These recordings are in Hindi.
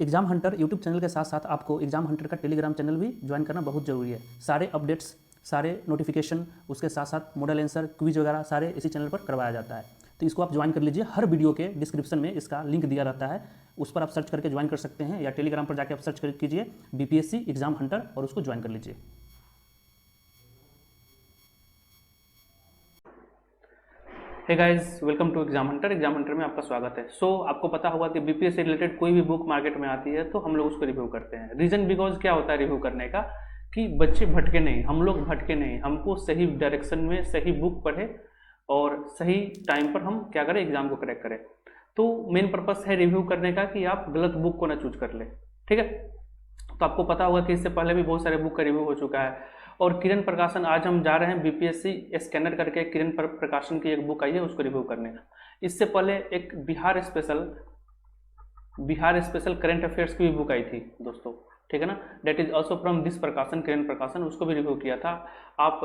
एग्जाम हंटर यूट्यूब चैनल के साथ साथ आपको एग्जाम हंटर का टेलीग्राम चैनल भी ज्वाइन करना बहुत ज़रूरी है। सारे अपडेट्स, सारे नोटिफिकेशन, उसके साथ साथ मॉडल आंसर, क्विज वगैरह सारे इसी चैनल पर करवाया जाता है। तो इसको आप ज्वाइन कर लीजिए। हर वीडियो के डिस्क्रिप्शन में इसका लिंक दिया रहता है, उस पर आप सर्च करके ज्वाइन कर सकते हैं, या टेलीग्राम पर जाकर आप सर्च कीजिए BPSC एग्जाम हंटर और उसको ज्वाइन कर लीजिए। Hey guys, welcome to Exam Hunter. Exam Hunter में आपका स्वागत है। आपको पता होगा कि BPSC से रिलेटेड कोई भी बुक मार्केट में आती है तो हम लोग उसको रिव्यू करते हैं। रीजन बिकॉज क्या होता है रिव्यू करने का, कि बच्चे भटके नहीं, हम लोग भटके नहीं, हमको सही डायरेक्शन में सही बुक पढ़े और सही टाइम पर हम क्या करें, एग्जाम को क्रैक करें। तो मेन पर्पस है रिव्यू करने का कि आप गलत बुक को ना चूज कर ले। ठीक है, तो आपको पता होगा कि इससे पहले भी बहुत सारे बुक का रिव्यू हो चुका है। और किरण प्रकाशन, आज हम जा रहे हैं BPSC स्कैनर करके किरण प्रकाशन की एक बुक आई है, उसको रिव्यू करने। इससे पहले एक बिहार स्पेशल करंट अफेयर्स की भी बुक आई थी दोस्तों, ठीक है ना, that is also from this प्रकाशन, किरण प्रकाशन, उसको भी रिव्यू किया था। आप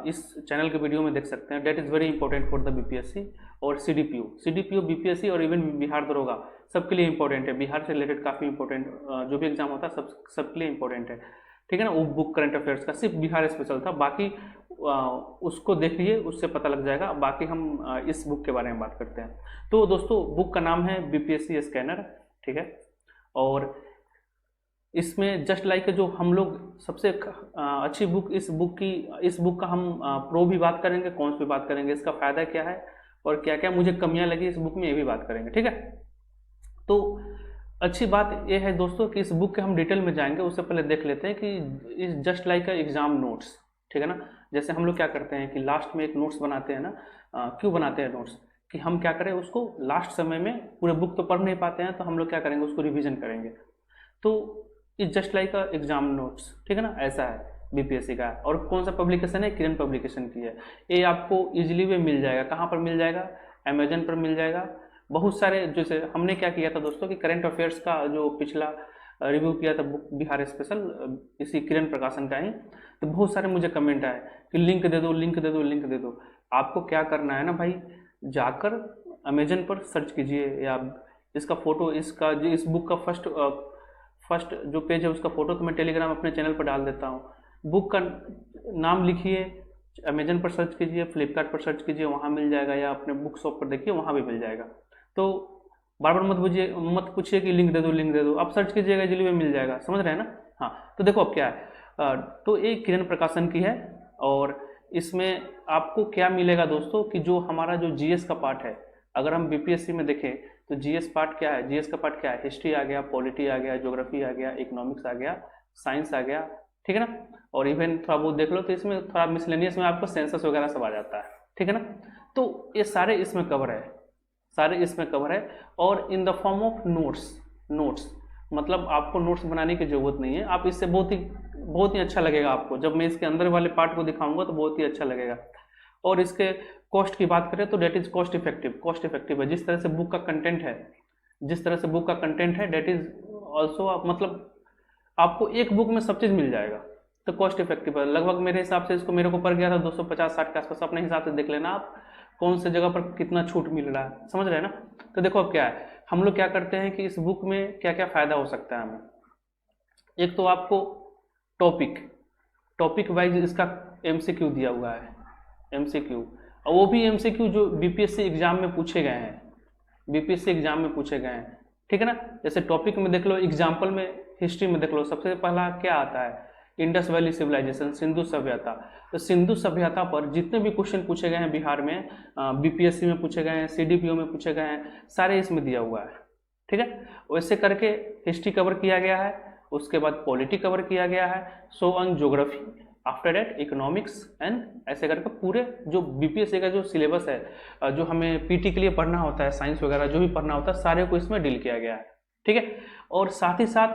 इस चैनल के वीडियो में देख सकते हैं। That is very important for the BPSC और CDPO BPSC और इवन बिहार दरोगा सबके लिए इंपॉर्टेंट है। बिहार से रिलेटेड काफ़ी इंपॉर्टेंट जो भी एग्जाम होता है सबके लिए इंपॉर्टेंट है, ठीक है ना। वो बुक करंट अफेयर्स का सिर्फ बिहार स्पेशल था, बाकी उसको देख लिए, उससे पता लग जाएगा। बाकी हम इस बुक के बारे में बात करते हैं। तो दोस्तों, बुक का नाम है BPSC स्कैनर, ठीक है। और इसमें जस्ट लाइक जो हम लोग सबसे अच्छी बुक, इस बुक का हम प्रो भी बात करेंगे, कॉन्स भी बात करेंगे, इसका फायदा क्या है और क्या क्या मुझे कमियां लगी इस बुक में, ये भी बात करेंगे, ठीक है। तो अच्छी बात यह है दोस्तों कि इस बुक के हम डिटेल में जाएंगे, उससे पहले देख लेते हैं कि इस जस्ट लाइक एग्जाम नोट्स, ठीक है ना। जैसे हम लोग क्या करते हैं कि लास्ट में एक नोट्स बनाते हैं ना, क्यों बनाते हैं नोट्स, कि हम क्या करें, उसको लास्ट समय में पूरे बुक तो पढ़ नहीं पाते हैं, तो हम लोग क्या करेंगे, उसको रिविजन करेंगे। तो is just like exam notes, ठीक है ना, ऐसा है BPSC का। और कौन सा पब्लिकेशन है, किरण पब्लिकेशन की है। ये आपको इजीली वे मिल जाएगा। कहाँ पर मिल जाएगा, अमेजन पर मिल जाएगा। बहुत सारे, जैसे हमने क्या किया था दोस्तों कि करंट अफेयर्स का जो पिछला रिव्यू किया था बुक बिहार स्पेशल, इसी किरण प्रकाशन का ही, तो बहुत सारे मुझे कमेंट आए कि लिंक दे दो, लिंक दे दो, लिंक दे दो। आपको क्या करना है ना भाई, जाकर अमेजन पर सर्च कीजिए, या इसका फोटो, इस बुक का फर्स्ट जो पेज है उसका फोटो तो मैं टेलीग्राम अपने चैनल पर डाल देता हूँ। बुक का नाम लिखिए, अमेजन पर सर्च कीजिए, फ्लिपकार्ट पर सर्च कीजिए, वहाँ मिल जाएगा, या अपने बुक शॉप पर देखिए, वहाँ भी मिल जाएगा। तो बार बार मत पूछिए कि लिंक दे दो, लिंक दे दो, आप सर्च कीजिएगा, इजीली में मिल जाएगा, समझ रहे हैं ना। हाँ, तो देखो अब क्या है, तो ये किरण प्रकाशन की है। और इसमें आपको क्या मिलेगा दोस्तों, कि जो हमारा जो GS का पार्ट है, अगर हम BPSC में देखें तो GS पार्ट क्या है, GS का पार्ट क्या है, हिस्ट्री आ गया, पॉलिटी आ गया, ज्योग्राफी आ गया, इकोनॉमिक्स आ गया, साइंस आ गया, ठीक है ना। और इवन थोड़ा बहुत देख लो तो इसमें थोड़ा मिसलेनियस में आपको सेंसस वगैरह सब आ जाता है, ठीक है ना। तो ये सारे इसमें कवर है, और in the form of notes, मतलब आपको नोट्स बनाने की जरूरत नहीं है। आप इससे बहुत ही अच्छा लगेगा आपको, जब मैं इसके अंदर वाले पार्ट को दिखाऊंगा तो बहुत ही अच्छा लगेगा। और इसके कॉस्ट की बात करें तो डेट इज कॉस्ट इफेक्टिव है। जिस तरह से बुक का कंटेंट है डेट इज ऑल्सो, मतलब आपको एक बुक में सब चीज़ मिल जाएगा, तो कॉस्ट इफेक्टिव है। लगभग मेरे हिसाब से इसको मेरे को पड़ गया था 250-60 के आसपास। अपने हिसाब से देख लेना आप कौन से जगह पर कितना छूट मिल रहा है, समझ रहे हैं ना। तो देखो अब क्या है, हम लोग क्या करते हैं कि इस बुक में क्या क्या फायदा हो सकता है हमें। एक तो आपको टॉपिक वाइज इसका MCQ दिया हुआ है, MCQ, और वो भी MCQ जो BPSC एग्जाम में पूछे गए हैं, ठीक है ना। जैसे टॉपिक में देख लो, एग्जाम्पल में हिस्ट्री में देख लो, सबसे पहला क्या आता है, इंडस वैली सिविलाइजेशन, सिंधु सभ्यता। तो सिंधु सभ्यता पर जितने भी क्वेश्चन पूछे गए हैं बिहार में, BPSC में पूछे गए हैं, CDPO में पूछे गए हैं, सारे इसमें दिया हुआ है, ठीक है। वैसे करके हिस्ट्री कवर किया गया है, उसके बाद पॉलिटी कवर किया गया है, so on geography, after that economics, and ऐसे करके पूरे जो BPSC का जो सिलेबस है, जो हमें PT के लिए पढ़ना होता है, साइंस वगैरह जो भी पढ़ना होता है, सारे को इसमें डील किया गया है, ठीक है। और साथ ही साथ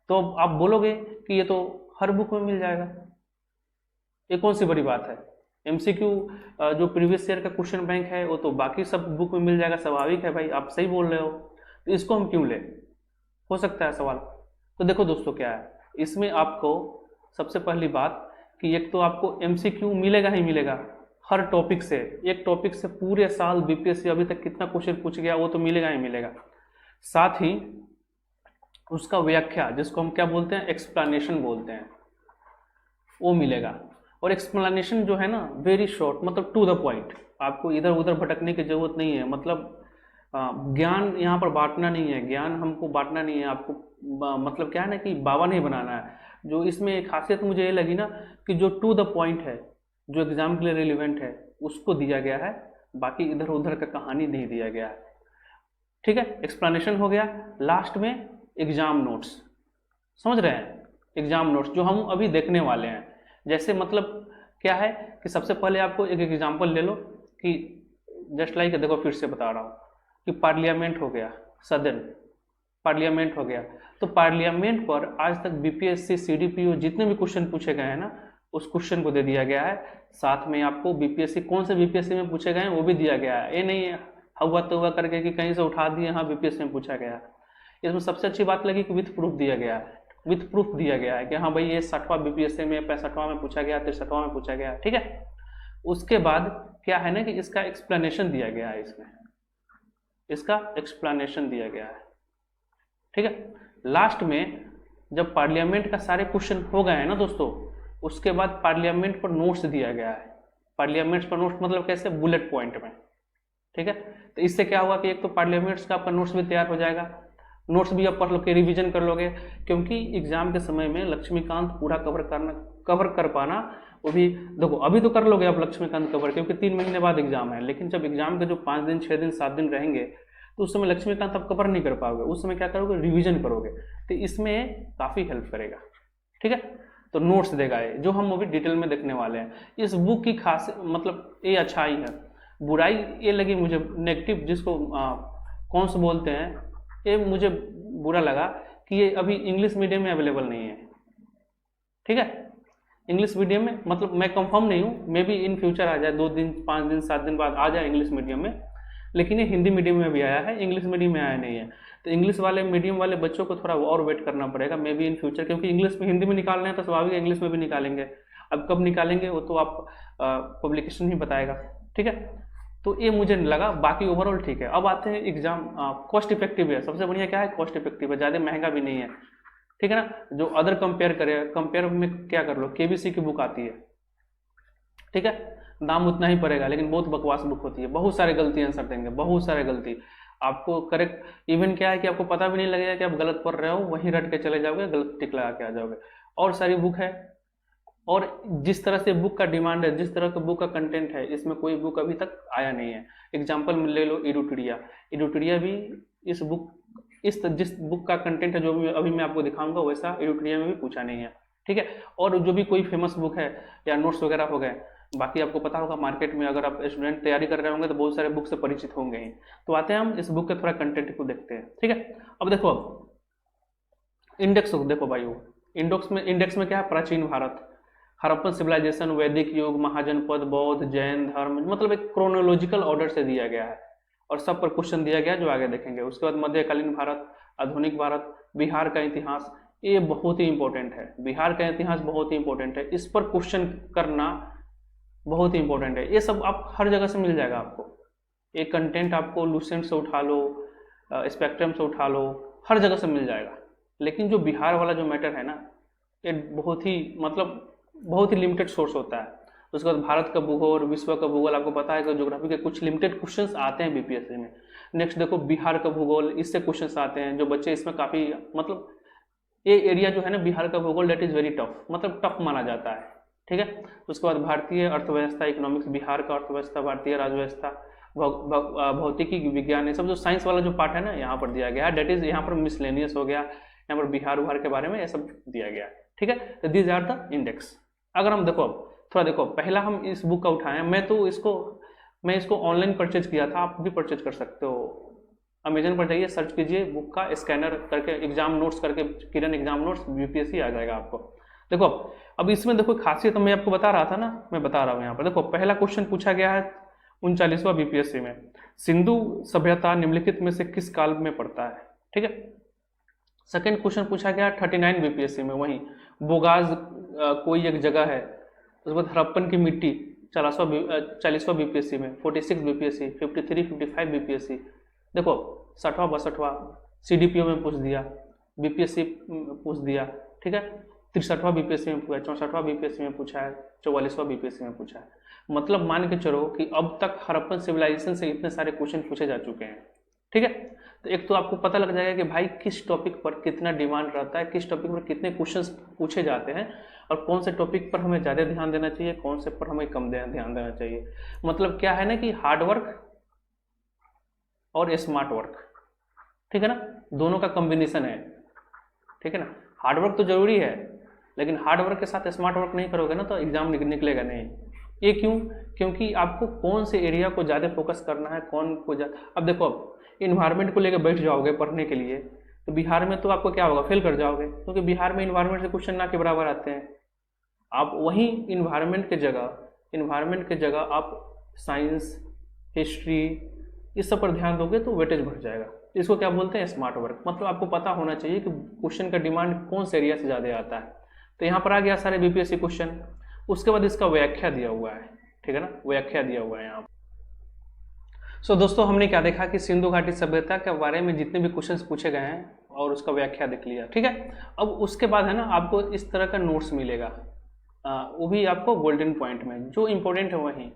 तो आप बोलोगे कि ये तो हर बुक में मिल जाएगा, ये कौन सी बड़ी बात है। MCQ जो प्रीवियस ईयर का क्वेश्चन बैंक है वो तो बाकी सब बुक में मिल जाएगा, स्वाभाविक है भाई, आप सही बोल रहे हो, तो इसको हम क्यों ले, हो सकता है सवाल। तो देखो दोस्तों क्या है, इसमें आपको सबसे पहली बात कि एक तो आपको MCQ मिलेगा ही मिलेगा हर टॉपिक से, एक टॉपिक से पूरे साल BPSC अभी तक कितना क्वेश्चन पूछ गया वो तो मिलेगा ही मिलेगा। साथ ही उसका व्याख्या, जिसको हम क्या बोलते हैं, एक्सप्लेनेशन बोलते हैं, वो मिलेगा। और एक्सप्लेनेशन जो है ना वेरी शॉर्ट, मतलब टू द पॉइंट, आपको इधर उधर भटकने की जरूरत नहीं है। मतलब ज्ञान यहाँ पर बांटना नहीं है, ज्ञान हमको बांटना नहीं है आपको, मतलब क्या है ना कि बाबा नहीं बनाना है। जो इसमें खासियत मुझे ये लगी ना कि जो टू द पॉइंट है, जो एग्जाम के लिए रिलेवेंट है, उसको दिया गया है, बाकी इधर उधर का कहानी नहीं दिया गया है। ठीक है, एक्सप्लेनेशन हो गया। लास्ट में एग्जाम नोट्स, समझ रहे हैं, एग्जाम नोट्स जो हम अभी देखने वाले हैं। जैसे मतलब क्या है कि सबसे पहले आपको एक एग्जाम्पल ले लो कि जस्ट लाइक देखो, फिर से बता रहा हूँ कि पार्लियामेंट हो गया, सदन, पार्लियामेंट हो गया, तो पार्लियामेंट पर आज तक बीपीएससी सीडीपीओ जितने भी क्वेश्चन पूछे गए हैं ना, उस क्वेश्चन को दे दिया गया है। साथ में आपको बीपीएससी कौन से बीपीएससी में पूछे गए हैं वो भी दिया गया है। ये नहीं है हुआ तो हुआ करके कि कहीं से उठा दिए, हाँ बीपीएससी में पूछा गया। इसमें सबसे अच्छी बात लगी कि विथ प्रूफ दिया गया है, विथ प्रूफ दिया गया है कि हाँ भाई ये 60वां बीपीएससी में, 65वां में पूछा गया, 63वां में पूछा गया। ठीक है, उसके बाद क्या है ना कि इसका एक्सप्लेनेशन दिया गया है, इसमें इसका एक्सप्लेनेशन दिया गया है। ठीक है, लास्ट में जब पार्लियामेंट का सारे क्वेश्चन हो गए हैं ना दोस्तों, उसके बाद पार्लियामेंट पर नोट्स दिया गया है। पार्लियामेंट पर नोट्स मतलब कैसे, बुलेट पॉइंट में। ठीक है, तो इससे क्या हुआ कि एक तो पार्लियामेंट्स का आपका नोट्स भी तैयार हो जाएगा, नोट्स भी आप पढ़ लो के रिवीजन कर लोगे, क्योंकि एग्जाम के समय में लक्ष्मीकांत पूरा कवर कर पाना, वो भी देखो अभी तो कर लोगे आप लक्ष्मीकांत कवर, क्योंकि 3 महीने बाद एग्जाम है, लेकिन जब एग्जाम के जो 5 दिन 6 दिन 7 दिन रहेंगे तो उस समय लक्ष्मीकांत आप कवर नहीं कर पाओगे, उस समय क्या करोगे, रिवीजन करोगे, तो इसमें काफ़ी हेल्प करेगा। ठीक है, तो नोट्स देगा ये, जो हम अभी डिटेल में देखने वाले हैं। इस बुक की खास मतलब ये अच्छाई है, बुराई ये लगी मुझे नेगेटिव, जिसको कौन से बोलते हैं, ये मुझे बुरा लगा कि ये अभी इंग्लिश मीडियम में अवेलेबल नहीं है। ठीक है, इंग्लिश मीडियम में मतलब मैं कंफर्म नहीं हूँ, मे बी इन फ्यूचर आ जाए, 2 दिन 5 दिन 7 दिन बाद आ जाए इंग्लिश मीडियम में, लेकिन ये हिंदी मीडियम में भी आया है, इंग्लिश मीडियम में आया नहीं है। तो इंग्लिश वाले मीडियम वाले बच्चों को थोड़ा और वेट करना पड़ेगा, मे बी इन फ्यूचर, क्योंकि इंग्लिश में हिंदी में निकाल रहे हैं तो स्वाभाविक इंग्लिश में भी निकालेंगे। अब कब निकालेंगे वो तो आप पब्लिकेशन ही बताएगा। ठीक है, तो ये मुझे लगा, बाकी ओवरऑल ठीक है। अब आते हैं एग्जाम, कॉस्ट इफेक्टिव है, सबसे बढ़िया क्या है, कॉस्ट इफेक्टिव है, ज़्यादा महंगा भी नहीं है। ठीक है ना, जो अदर कंपेयर में क्या कर लो, केबीसी की बुक आती है, ठीक है, दाम उतना ही पड़ेगा, लेकिन बहुत बकवास बुक होती है, बहुत सारे गलती आंसर देंगे, बहुत सारे गलती, आपको करेक्ट इवन क्या है कि आपको पता भी नहीं लगेगा कि आप गलत पढ़ रहे हो, वहीं रट के चले जाओगे, गलत टिक लगा के आ जाओगे। और सारी बुक है, और जिस तरह से बुक का डिमांड है, जिस तरह का बुक का कंटेंट है, इसमें कोई बुक अभी तक आया नहीं है। एग्जाम्पल में ले लो एडुटेरिया भी इस बुक जिस बुक का कंटेंट है, जो भी अभी मैं आपको दिखाऊंगा, वैसा एडुटेरिया में भी पूछा नहीं है। ठीक है, और जो भी कोई फेमस बुक है या नोट्स वगैरह हो गए, बाकी आपको पता होगा मार्केट में अगर आप स्टूडेंट तैयारी कर रहे होंगे तो बहुत सारे बुक से परिचित होंगे ही। तो आते हैं हम इस बुक के थोड़ा कंटेंट को देखते हैं। ठीक है, अब देखो, अब इंडेक्स देखो भाई, वो इंडेक्स में क्या है, प्राचीन भारत, हड़प्पन सिविलाइजेशन, वैदिक युग, महाजनपद, बौद्ध, जैन धर्म, मतलब एक क्रोनोलॉजिकल ऑर्डर से दिया गया है, और सब पर क्वेश्चन दिया गया जो आगे देखेंगे। उसके बाद मध्यकालीन भारत, आधुनिक भारत, बिहार का इतिहास, ये बहुत ही इंपॉर्टेंट है, बिहार का इतिहास बहुत ही इंपॉर्टेंट है, इस पर क्वेश्चन करना बहुत ही इंपॉर्टेंट है। ये सब आप हर जगह से मिल जाएगा आपको, एक कंटेंट आपको लूसेंट से उठा लो, स्पेक्ट्रम से उठा लो, हर जगह से मिल जाएगा। लेकिन जो बिहार वाला जो मैटर है ना, ये बहुत ही मतलब बहुत ही लिमिटेड सोर्स होता है। उसके बाद भारत का भूगोल, विश्व का भूगोल, आपको पता है कि ज्योग्राफी के कुछ लिमिटेड क्वेश्चंस आते हैं बीपीएससी में। नेक्स्ट देखो, बिहार का भूगोल, इससे क्वेश्चंस आते हैं, जो बच्चे इसमें काफ़ी मतलब ये एरिया जो है ना बिहार का भूगोल, दैट इज़ वेरी टफ, मतलब टफ माना जाता है। ठीक है, उसके बाद भारतीय अर्थव्यवस्था, इकोनॉमिक्स, बिहार का अर्थव्यवस्था, भारतीय राजव्यवस्था, भौतिकी विज्ञान, ये सब जो साइंस वाला जो पार्ट है ना, यहाँ पर दिया गया है, डेट इज यहाँ पर मिसलेनियस हो गया, यहाँ पर बिहार के बारे में ये सब दिया गया है। ठीक है, तो दीज आर द इंडेक्स। अगर हम देखो, थोड़ा देखो, पहला हम इस बुक का उठाएं, मैं इसको ऑनलाइन परचेज किया था, आप भी परचेज कर सकते हो, अमेजन पर जाइए, सर्च कीजिए बुक का, स्कैनर करके एग्जाम नोट्स करके, किरण एग्जाम नोट्स यूपीएससी आ जाएगा आपको। देखो अब इसमें देखो खासियत मैं आपको बता रहा था ना, मैं बता रहा हूँ यहाँ पर। देखो पहला क्वेश्चन पूछा गया है 39वां बीपीएससी में, सिंधु सभ्यता निम्नलिखित में से किस काल में पड़ता है। ठीक है, सेकंड क्वेश्चन पूछा गया 39 बीपीएससी में, वहीं बोगाज कोई एक जगह है। उसके बाद हड़प्पन की मिट्टी 40वां बीपीएससी में, 46 बीपीएससी, 53, 55 बीपीएससी। देखो 60वां 62वां सीडीपीओ में पूछ दिया, बीपीएससी पूछ दिया, ठीक है, 63वां बीपीएससी में पूछा है, 64वां बीपीएससी में पूछा है, 44वां बीपीएससी में पूछा है। मतलब मान के चलो कि अब तक हड़प्पन सिविलाइजेशन से इतने सारे क्वेश्चन पूछे जा चुके हैं, ठीक है। तो एक तो आपको पता लग जाएगा कि भाई किस टॉपिक पर कितना डिमांड रहता है, किस टॉपिक पर कितने क्वेश्चंस पूछे जाते हैं, और कौन से टॉपिक पर हमें ज़्यादा ध्यान देना चाहिए, कौन से पर हमें कम ध्यान देना चाहिए। मतलब क्या है ना कि हार्ड वर्क और स्मार्ट वर्क, ठीक है ना, दोनों का कॉम्बिनेशन है, ठीक है ना। हार्ड वर्क तो जरूरी है, लेकिन हार्ड वर्क के साथ स्मार्ट वर्क नहीं करोगे ना तो एग्जाम निकलेगा नहीं। ये क्यों? क्योंकि आपको कौन से एरिया को ज़्यादा फोकस करना है, कौन को अब देखो, अब इन्वायरमेंट को लेकर बैठ जाओगे पढ़ने के लिए तो बिहार में तो आपको क्या होगा, फेल कर जाओगे, क्योंकि बिहार में इन्वायरमेंट से क्वेश्चन ना के बराबर आते हैं। आप वहीं इन्वायरमेंट के जगह आप साइंस, हिस्ट्री, इस सब पर ध्यान दोगे तो वेटेज बढ़ जाएगा। इसको क्या बोलते हैं, स्मार्ट वर्क। मतलब आपको पता होना चाहिए कि क्वेश्चन का डिमांड कौन से एरिया से ज़्यादा आता है। तो यहाँ पर आ गया सारे बीपीएससी क्वेश्चन। उसके बाद इसका व्याख्या दिया हुआ है, ठीक है ना, व्याख्या दिया हुआ है यहाँ पर। सो दोस्तों, हमने क्या देखा कि सिंधु घाटी सभ्यता के बारे में जितने भी क्वेश्चंस पूछे गए हैं और उसका व्याख्या देख लिया, ठीक है। अब उसके बाद है ना आपको इस तरह का नोट्स मिलेगा, वो भी आपको गोल्डन पॉइंट में, जो इंपॉर्टेंट है वहीं,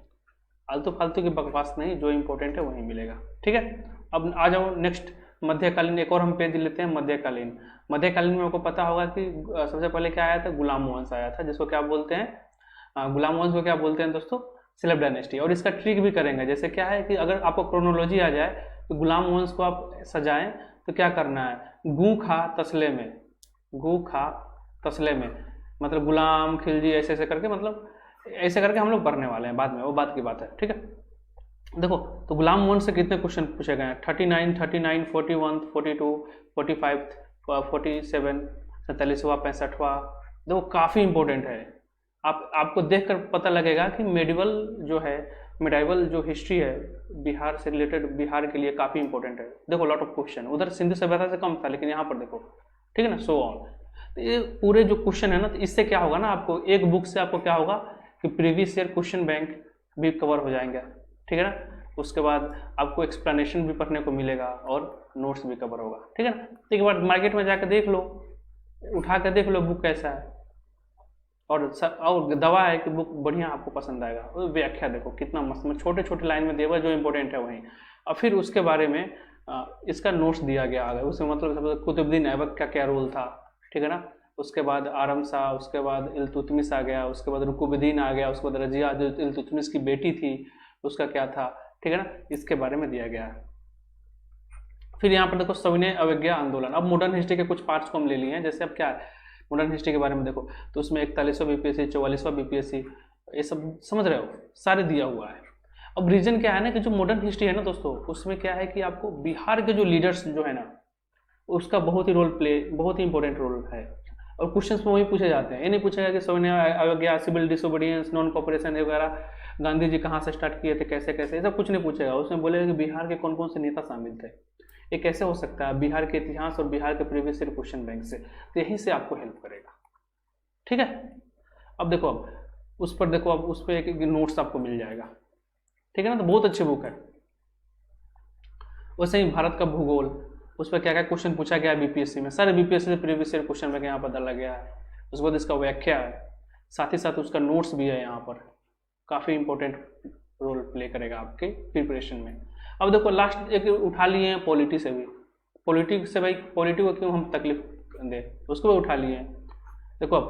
आलतू फालतू की बकवास नहीं, जो इंपॉर्टेंट है वहीं मिलेगा, ठीक है। अब आ जाओ नेक्स्ट, मध्यकालीन। एक और हम पेज लेते हैं, मध्यकालीन। मध्यकालीन में आपको पता होगा कि सबसे पहले क्या आया था, गुलाम वंश आया था, जिसको क्या बोलते हैं, गुलाम वंश को क्या बोलते हैं दोस्तों, सेलेब डायनेस्टी। और इसका ट्रिक भी करेंगे, जैसे क्या है कि अगर आपको क्रोनोलॉजी आ जाए तो गुलाम वंश को आप सजाएं तो क्या करना है, गू खा तसले में, गू खा तसले में, मतलब गुलाम खिलजी, ऐसे ऐसे करके, मतलब ऐसे करके हम लोग पढ़ने वाले हैं बाद में, वो बात की बात है, ठीक है। देखो, तो गुलाम वंश से कितने क्वेश्चन पूछे गए हैं, 39, 41, 42, 45, 47, 47वां, 65वां। देखो काफ़ी इंपॉर्टेंट है। आपको देखकर पता लगेगा कि मेडिवल जो हिस्ट्री है बिहार से रिलेटेड, बिहार के लिए काफ़ी इंपॉर्टेंट है। देखो लॉट ऑफ क्वेश्चन, उधर सिंधु सभ्यता से कम था, लेकिन यहाँ पर देखो, ठीक है ना, सो ऑन। तो ये पूरे जो क्वेश्चन है ना, तो इससे क्या होगा ना, आपको एक बुक से आपको क्या होगा कि प्रीवियस ईयर क्वेश्चन बैंक भी कवर हो जाएंगे, ठीक है ना। उसके बाद आपको एक्सप्लेनेशन भी पढ़ने को मिलेगा और नोट्स भी कवर होगा, ठीक है ना। तो एक बार मार्केट में जाकर देख लो, उठा कर देख लो बुक कैसा है, और दवा है कि बुक बढ़िया आपको पसंद आएगा। और व्याख्या देखो कितना मस्त, छोटे छोटे लाइन में दिया हुआ, जो इंपॉर्टेंट है वहीं। और फिर उसके बारे में इसका नोट्स दिया गया आगे, उसमें मतलब कुतुबुद्दीन ऐबक का क्या रोल था, ठीक है ना। उसके बाद आरम शाह, उसके बाद इल्तुतमिश आ गया, उसके बाद रुकुबुद्दीन आ गया, उसके बाद रजिया जो इल्तुतमिश की बेटी थी उसका क्या था, ठीक है ना, इसके बारे में दिया गया है। फिर यहाँ पर देखो सविनय अवज्ञा आंदोलन। अब मॉडर्न हिस्ट्री के कुछ पार्ट्स को हम ले लिए हैं, जैसे अब क्या है मॉडर्न हिस्ट्री के बारे में देखो, तो उसमें 41वां बीपीएससी, 44वां बीपीएससी, ये सब समझ रहे हो, सारे दिया हुआ है। अब रीजन क्या है ना कि जो मॉडर्न हिस्ट्री है ना दोस्तों, उसमें क्या है कि आपको बिहार के जो लीडर्स जो है ना, उसका बहुत ही इंपॉर्टेंट रोल है। और क्वेश्चंस में वही पूछे जाते हैं, ये नहीं पूछेगा कि सविनय अवज्ञा, सिविल डिसोबीडियंस, नॉन कॉपरेशन वगैरह, गांधी जी कहाँ से स्टार्ट किए थे, कैसे कैसे, ये सब कुछ नहीं पूछेगा। उसमें बोलेगा कि बिहार के कौन कौन से नेता शामिल थे, ये कैसे हो सकता है, बिहार के इतिहास और बिहार के प्रीवियस ईयर क्वेश्चन बैंक से, तो यहीं से आपको हेल्प करेगा, ठीक है। अब देखो, अब उस पर देखो, अब उस पर एक नोट्स आपको मिल जाएगा, ठीक है ना, तो बहुत अच्छी बुक है। वैसे ही भारत का भूगोल, उस पर क्या क्या क्वेश्चन पूछा गया है बीपीएससी में, सारे बीपीएससी से प्रीवियस ईयर क्वेश्चन बैंक यहाँ पर डाला गया है। उसके बाद इसका व्याख्या है, साथ ही साथ उसका नोट्स भी है यहाँ पर, काफ़ी इंपॉर्टेंट रोल प्ले करेगा आपके प्रिपरेशन में। अब देखो लास्ट एक उठा लिए हैं पॉलिटी से भी, पॉलिटी से भाई पॉलिटी को क्यों हम तकलीफ दें, उसको भी उठा लिए हैं। देखो अब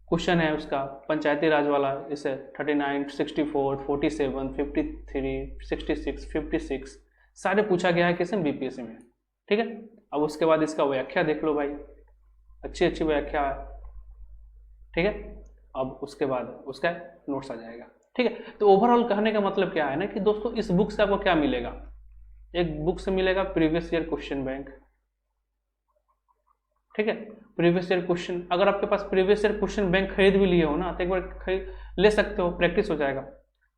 क्वेश्चन है उसका पंचायती राज वाला, इसे 39, 64, 47, 53, 66, 56 सारे पूछा गया है किसी बीपीएससी में, ठीक है। अब उसके बाद इसका व्याख्या देख लो भाई, अच्छी अच्छी व्याख्या है, ठीक है। अब उसके बाद उसका नोट्स आ जाएगा, ठीक है। तो ओवरऑल कहने का मतलब क्या है ना कि दोस्तों इस बुक से आपको क्या मिलेगा, एक बुक से मिलेगा प्रीवियस ईयर क्वेश्चन बैंक, ठीक है। प्रीवियस ईयर क्वेश्चन, अगर आपके पास प्रीवियस ईयर क्वेश्चन बैंक खरीद भी लिए हो ना, तो एक बार खरीद ले सकते हो, प्रैक्टिस हो जाएगा।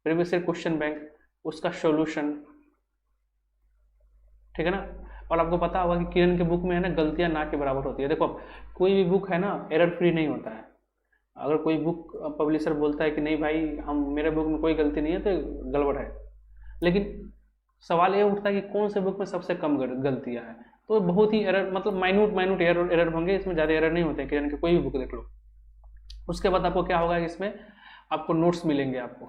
प्रीवियस ईयर क्वेश्चन बैंक, उसका सॉल्यूशन, ठीक है ना। और आपको पता होगा कि किरण के बुक में है ना गलतियां ना के बराबर होती है। देखो कोई भी बुक है ना एरर फ्री नहीं होता है। अगर कोई बुक पब्लिशर बोलता है कि नहीं भाई मेरे बुक में कोई गलती नहीं है, तो गड़बड़ है। लेकिन सवाल ये उठता है कि कौन से बुक में सबसे कम गलतियां हैं। तो बहुत ही एरर, मतलब माइन्यूट एरर होंगे, इसमें ज़्यादा एरर नहीं होते हैं किरण के, कोई भी बुक देख लो। उसके बाद आपको क्या होगा, इसमें आपको नोट्स मिलेंगे आपको,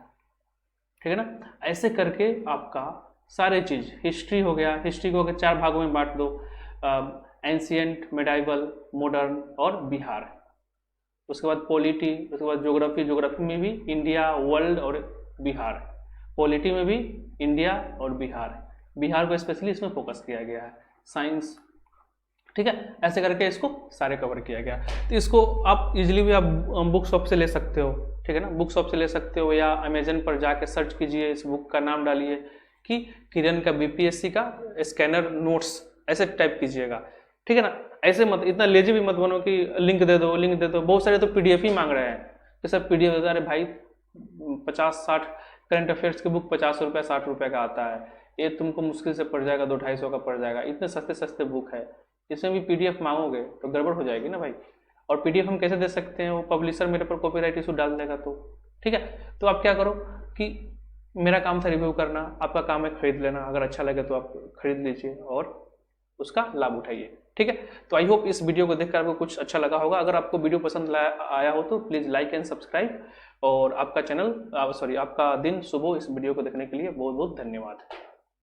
ठीक है ना। ऐसे करके आपका सारे चीज़, हिस्ट्री हो गया, हिस्ट्री को 4 भागों में बांट दो, एंशियंट, मेडाइवल, मॉडर्न और बिहार। उसके बाद पॉलिटी, उसके बाद ज्योग्राफी, ज्योग्राफी में भी इंडिया, वर्ल्ड और बिहार। पॉलिटी में भी इंडिया और बिहार, बिहार को स्पेशली इसमें फोकस किया गया है। साइंस, ठीक है, ऐसे करके इसको सारे कवर किया गया। तो इसको आप इजीली भी आप बुक शॉप से ले सकते हो, ठीक है ना, बुक शॉप से ले सकते हो, या अमेजन पर जाके सर्च कीजिए, इस बुक का नाम डालिए कि किरण का बीपीएससी का स्कैनर नोट्स, ऐसे टाइप कीजिएगा, ठीक है ना। ऐसे मत, इतना लेजी भी मत बनो कि लिंक दे दो, लिंक दे दो। बहुत सारे तो पीडीएफ ही मांग रहे हैं कि सर पीडीएफ दे दो। अरे भाई 50-60 करंट अफेयर्स की बुक 50 रुपये 60 रुपये का आता है, ये तुमको मुश्किल से पड़ जाएगा 200-250 का पड़ जाएगा। इतने सस्ते सस्ते बुक है, इसमें भी पीडीएफ मांगोगे तो गड़बड़ हो जाएगी ना भाई। और पीडीएफ हम कैसे दे सकते हैं, वो पब्लिशर मेरे पर कॉपीराइट इशू डाल देगा तो, ठीक है। तो आप क्या करो कि मेरा काम था रिव्यू करना, आपका काम है खरीद लेना, अगर अच्छा लगे तो आप खरीद लीजिए और उसका लाभ उठाइए, ठीक है। तो आई होप इस वीडियो को देखकर आपको कुछ अच्छा लगा होगा। अगर आपको वीडियो पसंद आया हो तो प्लीज़ लाइक एंड सब्सक्राइब, और आपका दिन शुभ हो। इस वीडियो को देखने के लिए बहुत बहुत धन्यवाद।